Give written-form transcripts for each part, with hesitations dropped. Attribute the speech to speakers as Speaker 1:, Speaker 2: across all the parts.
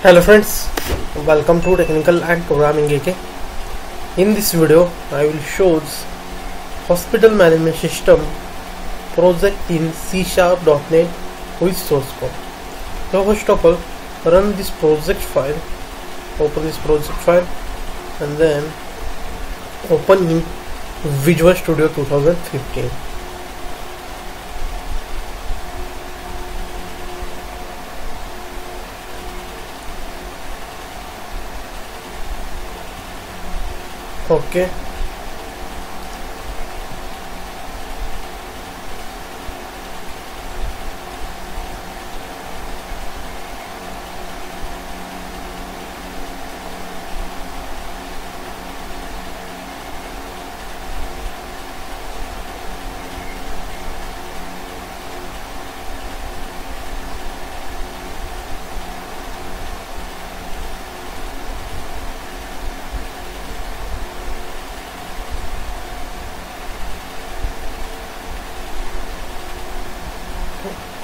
Speaker 1: Hello friends, welcome to Technical and Programming AK. In this video, I will show Hospital Management System project in csharp.net with source code. So first of all, run this project file, open this project file and then open in Visual Studio 2015. Okay.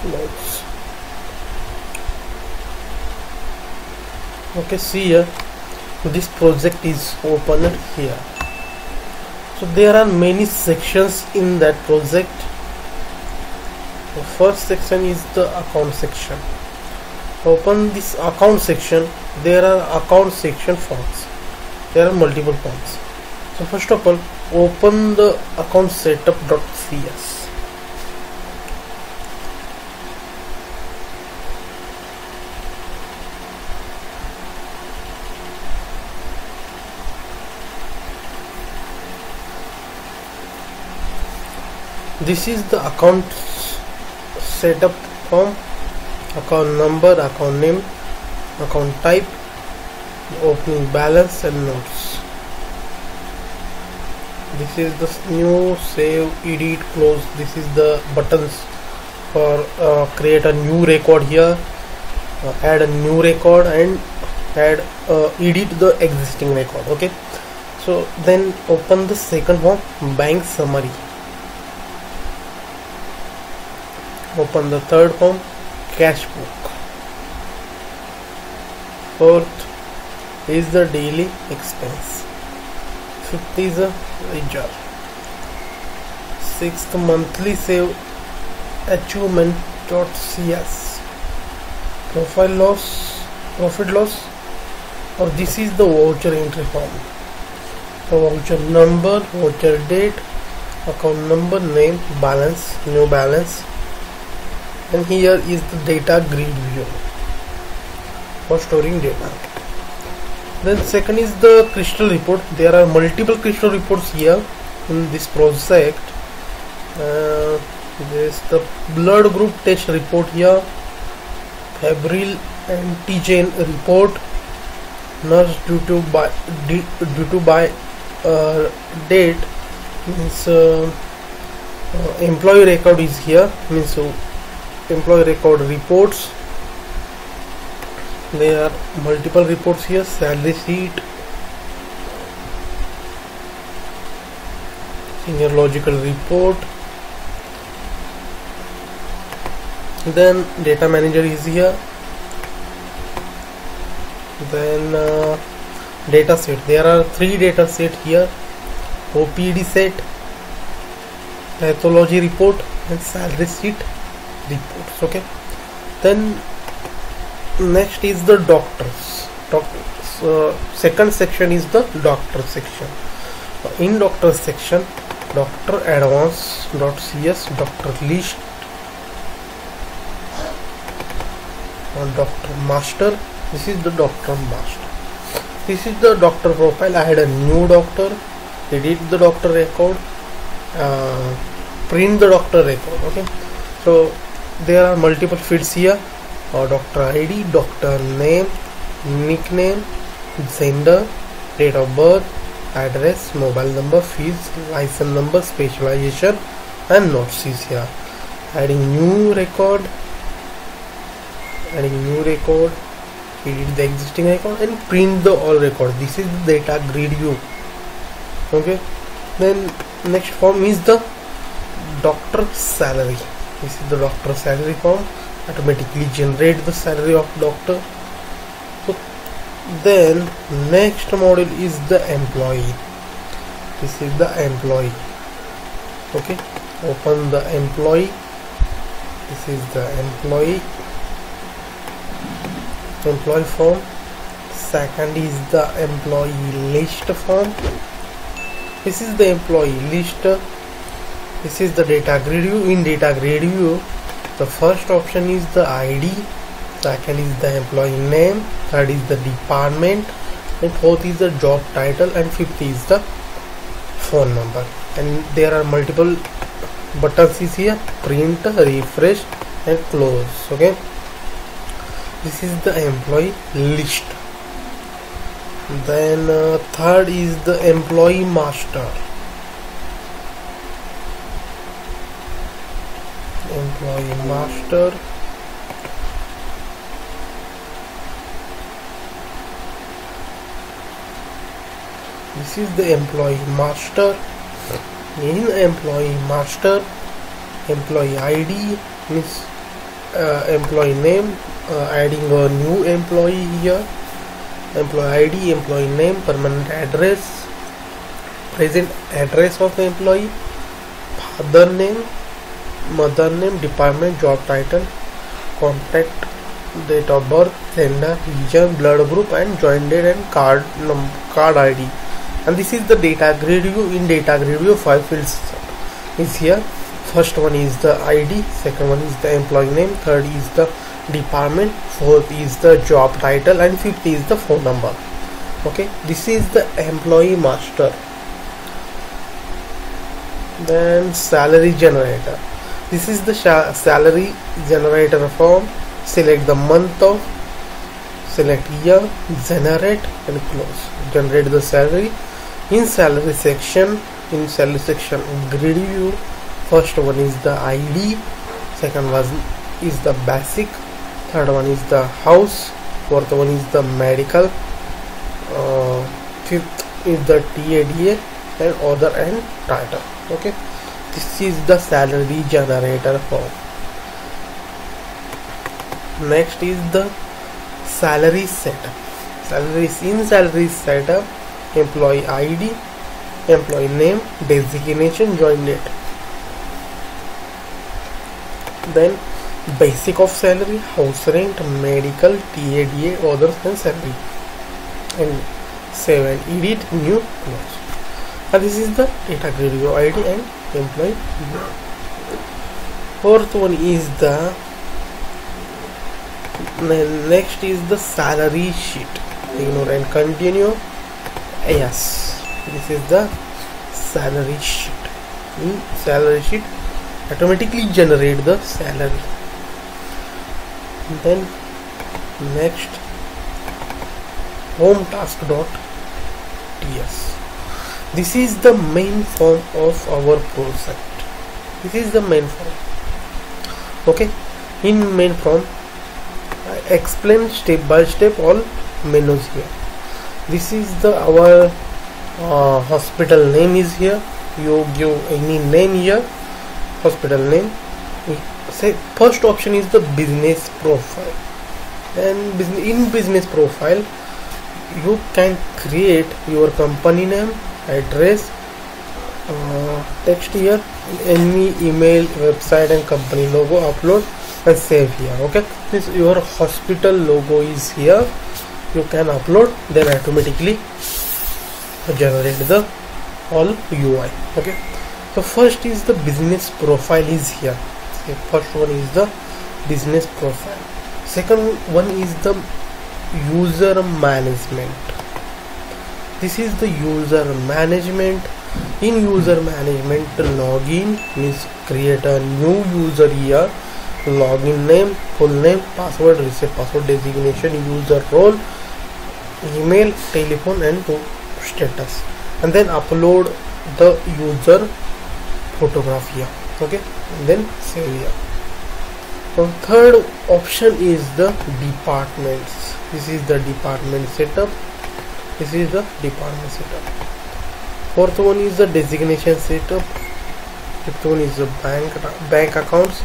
Speaker 1: Let's okay, see here, this project is opened here. So there are many sections in that project. The first section is the account section. Open this account section. There are account section forms. There are multiple forms. So first of all, open the account setup.cs. This is the account setup form, account number, account name, account type, opening balance and notes. This is the new, save, edit, close. This is the buttons for create a new record here, add a new record and add edit the existing record. Okay, so then open the second form, bank summary. Open the third form, cash book. Fourth is the daily expense. Fifth is a ledger. Sixth, monthly save achievement.cs. Profit loss, or this is the voucher entry form. The voucher number, voucher date, account number, name, balance, new balance. And here is the data grid view for storing data. Then second is the crystal report. There are multiple crystal reports here in this project. There is the blood group test report here, febrile antigen report, nurse due to by date, means employee record is here, means employee record reports. There are multiple reports here, salary sheet, senior logical report. Then data manager is here. Then data set. There are 3 data set here: OPD set, pathology report and salary sheet reports. Okay, then next is the doctors. Second section is the doctor section. In doctor section, doctor advance.cs, doctor list, doctor master. This is the doctor master. This is the doctor profile. I had a new doctor, edit the doctor record, print the doctor record. Okay, so there are multiple fields here: doctor ID, doctor name, nickname, gender, date of birth, address, mobile number, fees, license number, specialization and notes is here. Adding new record, edit the existing record and print the all record. This is the data grid view. Okay, then next form is the doctor salary. This is the doctor salary form. Automatically generate the salary of doctor. So Then next module is the employee. This is the employee. Okay, open the employee. This is the employee form. Second is the employee list form. This is the employee list. This is the data grid view. In data grid view, the first option is the ID, second is the employee name, third is the department, and fourth is the job title, and fifth is the phone number. And there are multiple buttons is here: print, refresh, and close. Okay, this is the employee list. Then third is the employee master. Employee master. This is the employee master. In employee master, employee ID means employee name, adding a new employee here. Employee ID, employee name, permanent address, present address of the employee, father name, mother name, department, job title, contact, date of birth, gender, region, blood group, and joint date, and card ID. And this is the data grid view. In data grid view, 5 fields is here. First one is the ID, second one is the employee name, third is the department, fourth is the job title, and fifth is the phone number. Okay, this is the employee master. Then salary generator. This is the salary generator form. Select the month of, select year, generate, and close. Generate the salary. In salary section, grid view, first one is the ID, second one is the basic, third one is the house, fourth one is the medical, fifth is the TADA, and other and title. Okay, this is the salary generator form. Next is the salary setup. Salary setup, employee ID, employee name, designation, joint date. Then basic of salary, house rent, medical, TADA, others, and salary. And save and edit, new, close. And this is the data grid view ID and employee name. Fourth one is the next is the salary sheet. Ignore and continue. Yes, this is the salary sheet. In salary sheet, automatically generate the salary. Then next, home task.ts. This is the main form of our project. This is the main form. Okay, in main form, I explain step by step all menus here. This is the our hospital name is here. You give any name here, hospital name. We say first option is the business profile, and in business profile you can create your company name, address, text here, any email, website, and company logo, upload and save here. Okay, this your hospital logo is here. You can upload, then automatically generate the all UI. Okay, so first is the business profile is here. So first one is the business profile. Second one is the user management. This is the user management. In user management, login means create a new user here. Login name, full name, password, reset password, designation, user role, email, telephone, and status, and then upload the user photograph here. Okay, and then save here. So third option is the departments. This is the department setup. This is the department setup. Fourth one is the designation setup. Fifth one is the bank accounts.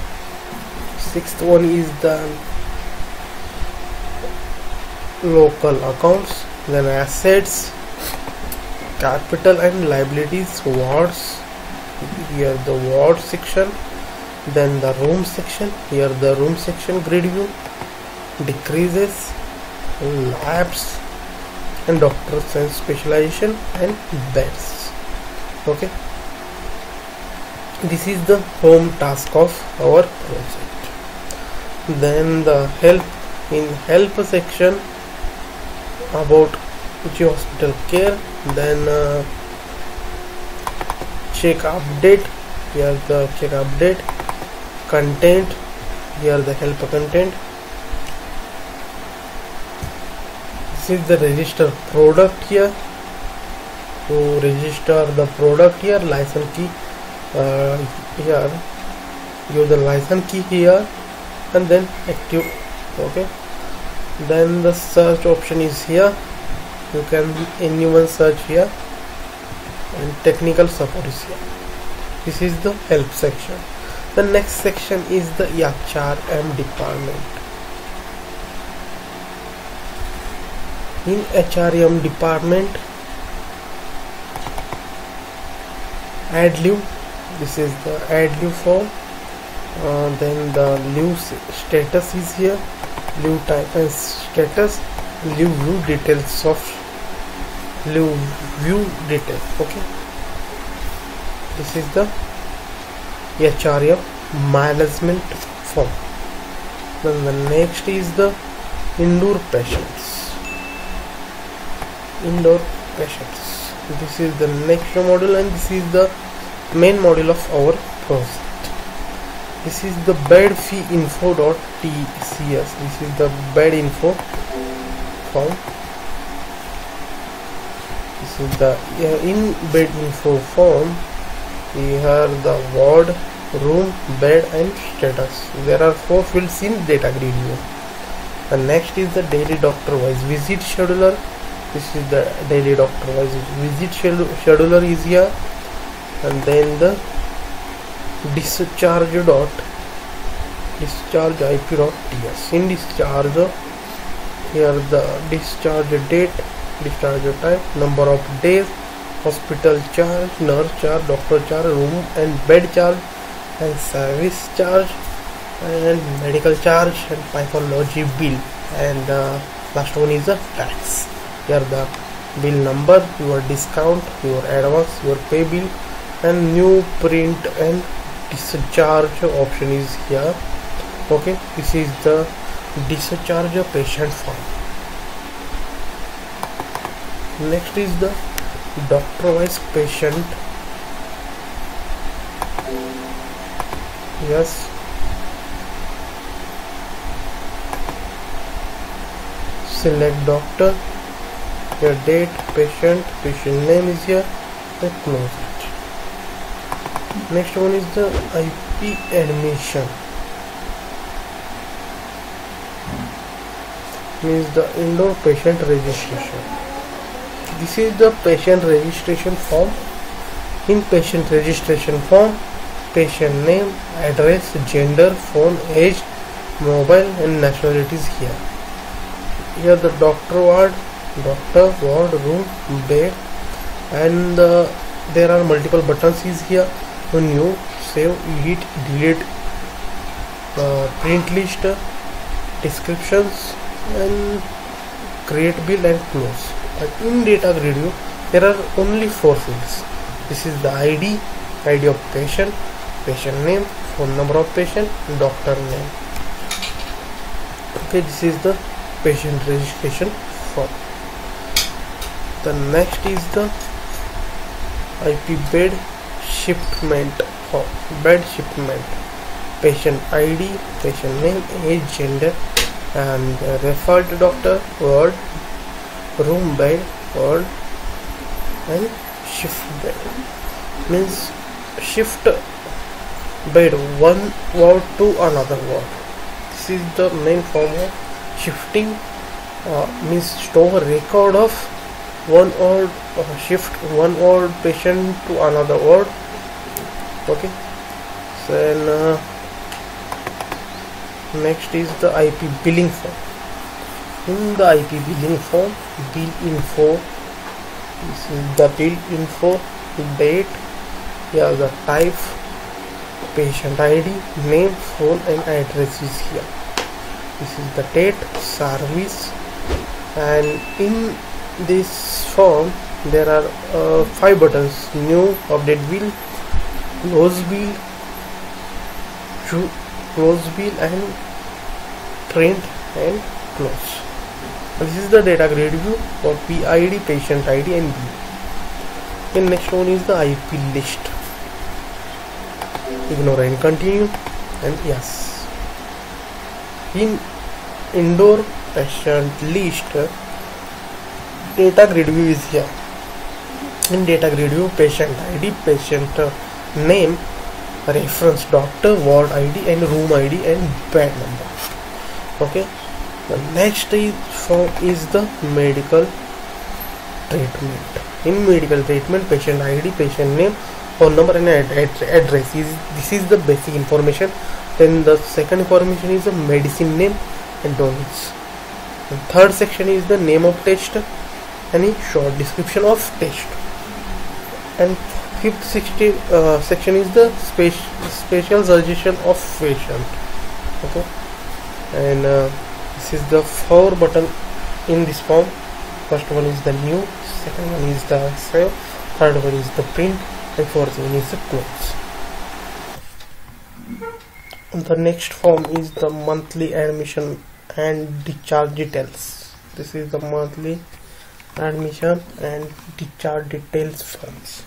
Speaker 1: Sixth one is the local accounts, then assets, capital and liabilities, wards, here the ward section, then the room section, here the room section grid view, decreases, labs and doctors and specialization and beds. Okay, this is the home task of our project. Then the help, in help section about which hospital care, then check update, here the check update, content, here the help content. This is the register product here, to register the product here, license key here, give the license key here and then active. Okay, then the search option is here, you can anyone search here, and technical support is here. This is the help section. The next section is the HRM department. In HRM department, add leave, this is the add leave form, then the leave status is here, leave type and status, leave view details of leave view detail. Okay, this is the HRM management form. Then the next is the indoor patients. Indoor patients, this is the next module, and this is the main module of our project. This is the bed fee info.tcs. This is the bed info form. This is the in bed info form. We have the ward, room, bed and status. There are 4 fields in data grid view. And next is the daily doctor wise visit scheduler. This is the daily doctor wise visit scheduler is here, and then the discharge ip.ts. In discharge, here the discharge date, discharge time, number of days, hospital charge, nurse charge, doctor charge, room and bed charge, and service charge, and medical charge, and pathology bill, and last one is the tax. Here the bill number, your discount, your advance, your pay bill, and new print and discharge option is here. Okay, this is the discharge patient form. Next is the doctor wise patient. Yes, select doctor, your date, patient name is here, and close it. Next one is the IP admission, means the indoor patient registration. This is the patient registration form. In patient registration form, patient name, address, gender, phone, age, mobile and nationality is here. Here the doctor ward, room, bed, and there are multiple buttons is here. When you save, edit, delete, print list, descriptions, and create bill and close. But in data grid view, there are only 4 fields. This is the ID of patient, patient name, phone number of patient, doctor name. Okay, this is the patient registration form. The next is the IP bed shipment form. Bed shipment, patient ID, patient name, age, gender, and referred doctor, ward, room, bed, ward, and shift bed. Means shift bed one ward to another ward. This is the main form of shifting. Means store record of one ward, shift one ward patient to another ward. Okay, then next is the IP billing form. In the IP billing form, bill info, this is the bill info, date, here the type, patient ID, name, phone and address is here. This is the date, service, and in this form there are 5 buttons: new, update bill, close bill, and print and close. This is the data grid view for PID, patient ID and bill. Then next one is the IP list. Ignore and continue, and yes. In indoor patient list, data grid view is here. In data grid view, patient ID, patient name, reference doctor, ward ID and room ID and bed number. Okay. The next form is the medical treatment. In medical treatment, patient ID, patient name, phone number and address. This is the basic information. Then the second information is the medicine name and dosage. The third section is the name of test and a short description of test. And fifth section is the special suggestion of patient. Okay. And this is the 4 button in this form. First one is the new, second one is the save, third one is the print, and fourth one is the close. The next form is the monthly admission and discharge details. This is the monthly admission and discharge details forms.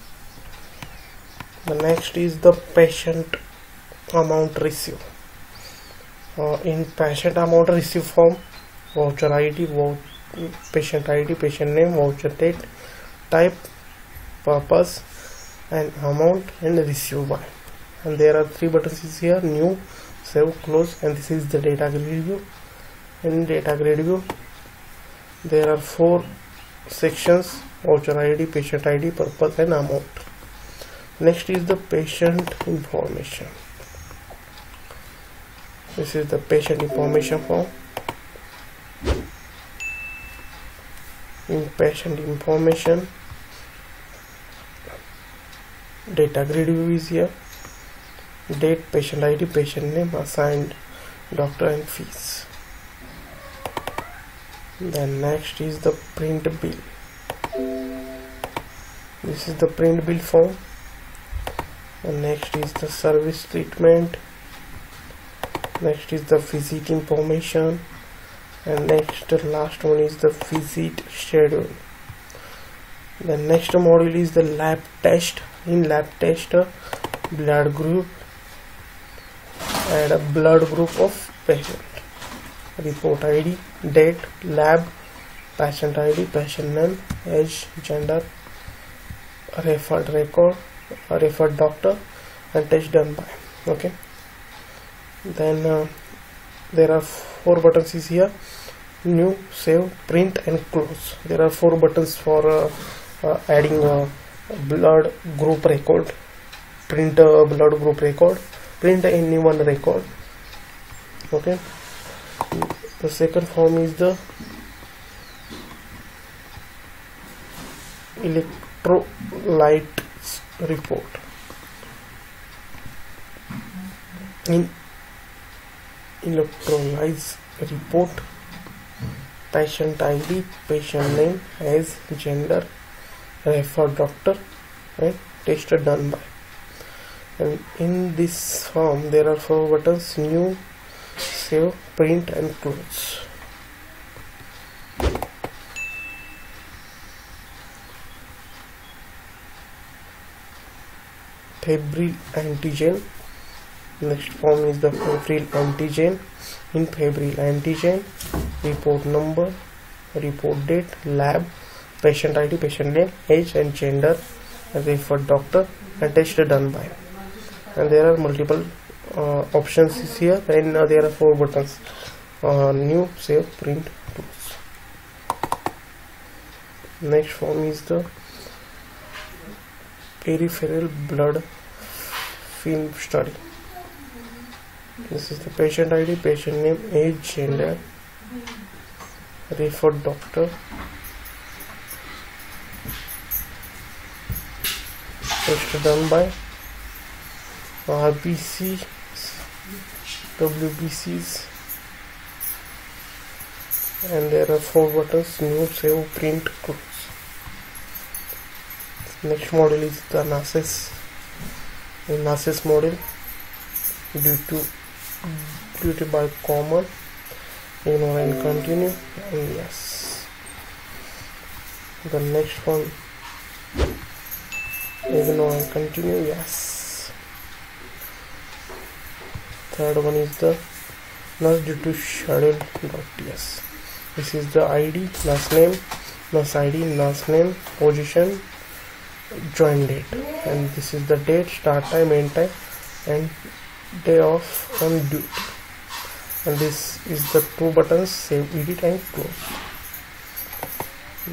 Speaker 1: The next is the patient amount received. In patient amount received form, voucher ID, patient ID, patient name, voucher date, type, purpose and amount and received by. And there are 3 buttons here: new, save, close, and this is the data grid view. In data grid view there are 4 sections: voucher ID, patient ID, purpose and amount. Next is the patient information. This is the patient information form. In patient information, data grid view is here: date, patient ID, patient name, assigned doctor and fees. Then next is the print bill. This is the print bill form. And next is the service treatment. Next is the visit information, and next, the last one is the visit schedule. The next module is the lab test. In lab test, blood group and a blood group of patient, report ID, date, lab, patient ID, patient name, age, gender, referred record, referred doctor, and test done by. Okay. Then there are 4 buttons is here: new, save, print and close. There are 4 buttons for adding blood group record, print blood group record, print any one record. Okay. The second form is the electrolytes report. In electrolytes report, patient ID, patient name, age, gender, referred doctor, and test done by. And in this form there are 4 buttons: new, save, print and close. Febrile antigen. Next form is the febrile antigen. In febrile antigen, report number, report date, lab, patient ID, patient name, age and gender, and referred doctor, and test done by. And there are multiple options here, and there are 4 buttons: new, save, print, close. Next form is the peripheral blood film study. This is the patient ID, patient name, age, gender, refer doctor, test done by RBC, WBCs, and there are 4 buttons: new, save, print, close. Next model is the NASES. In NASES model, due to by common, ignore and continue, and yes. The next one, ignore and continue, yes. Third one is the NAS due to schedule.ts. This is the ID, NAS name, NAS ID, NAS name, position, join date, and this is the date, start time, end time, and day of and due. And this is the 2 buttons: save, edit, and close.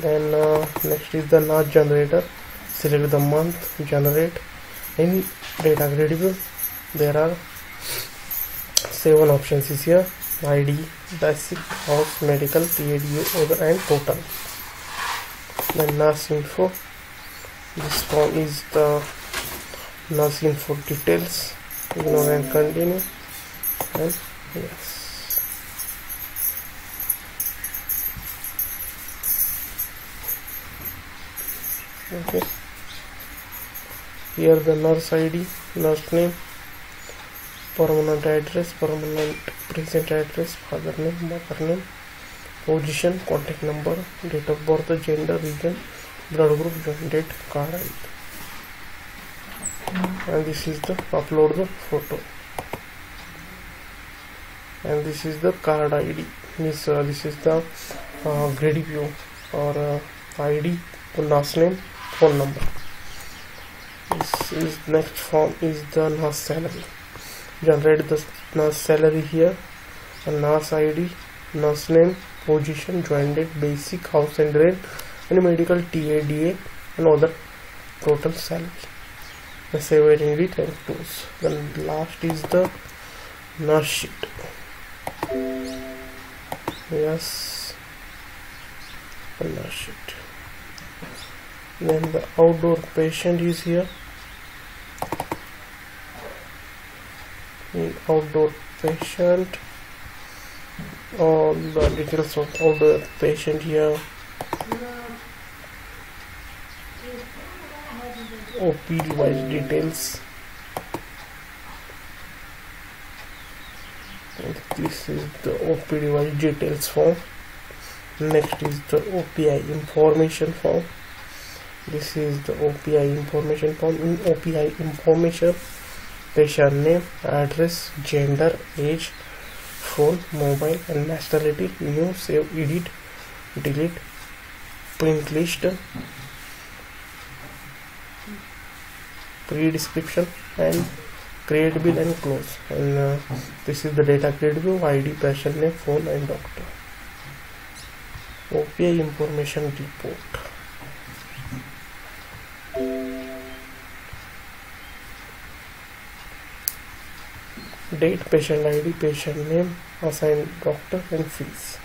Speaker 1: Then next is the NAS generator. Select the month, generate. In data grid view, there are 7 options is here: ID, basic, house, medical, PADU, other, and total. Then NAS info. This form is the NAS info details. Ignore and continue, and yes. Okay. Here the nurse ID, nurse name, permanent address, permanent present address, father name, mother name, position, contact number, date of birth, gender, region, blood group, joint date, card ID. And this is the upload the photo. And this is the card ID. This is the grid view or ID, last name, phone number. This is next form is the NAS salary. Generate the NAS salary here, and NAS ID, NAS name, position, joint date, basic, house and rent, and medical, TADA, and other total salary. The save and edit and close. Then last is the NAS sheet. Yes, the NAS sheet. Then the outdoor patient is here. In outdoor patient, all the details of outdoor patient here. OP device details. And this is the OP device details form. Next is the OPI information form. This is the OPI information form. In OPI information, patient name, address, gender, age, phone, mobile, and nationality, new, save, edit, delete, print list, pre-description, and create bill and close. And this is the data grid view, ID, patient name, phone, and doctor. OPI information report. Date, patient ID, patient name, assigned doctor, and fees.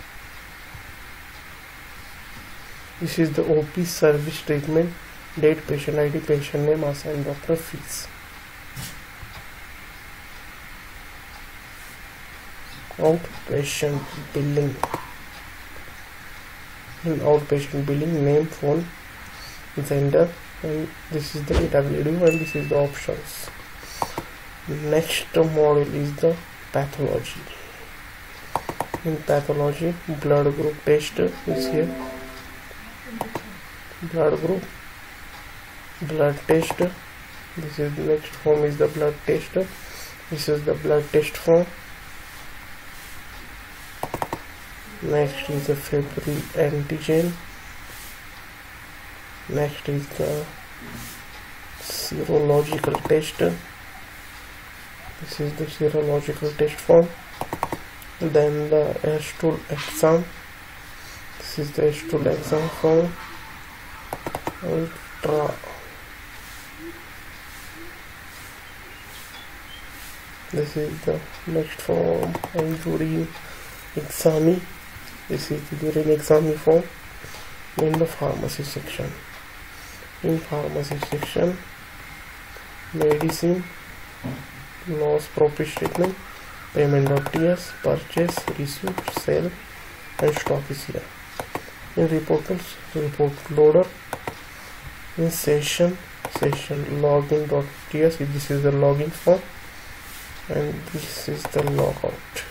Speaker 1: This is the OP service treatment. Date, patient ID, patient name, assigned doctor, fees. Outpatient billing. In outpatient billing, name, phone, vendor, and this is the data value, and this is the options. Next model is the pathology. In pathology, blood group test is here. Blood group, blood test. This is the next form is the blood test. This is the blood test form. Next is the February antigen. Next is the serological test. This is the serological test form. Then the S-tool exam. This is the S-tool exam form. Ultra. This is the next form. Injury exami. This is the during exam form. In the pharmacy section, medicine, loss profit statement, payment.ts, purchase, receipt, sale, and stock is here. In report tools, report loader. In session login.ts, this is the login form, and this is the logout.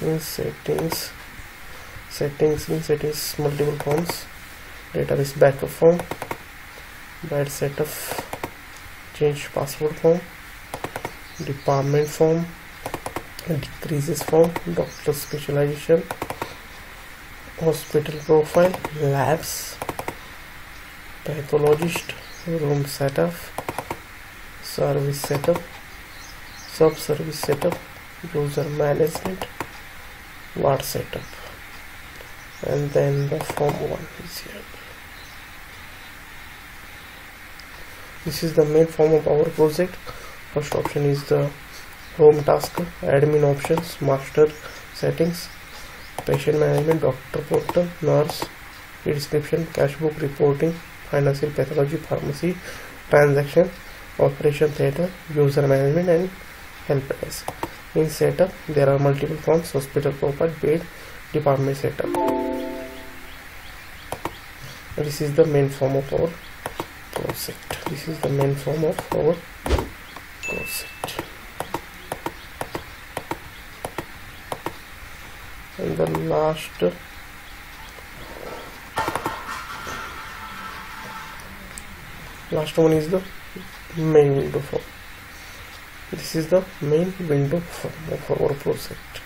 Speaker 1: In settings multiple forms, database backup form, bad setup, change password form, department form, decreases form, doctor specialization, hospital profile, labs, pathologist, room setup, service setup, sub-service setup, user management, ward setup, and then the form 1 is here. This is the main form of our project. First option is the home task, admin options, master settings, patient management, doctor portal, nurse, description, cash book, reporting, financial, pathology, pharmacy, transaction, operation theater, user management, and help desk. In setup, there are multiple forms: hospital profile, bed, department setup. This is the main form of our project. And the last one is the main window form. This is the main window form of our project.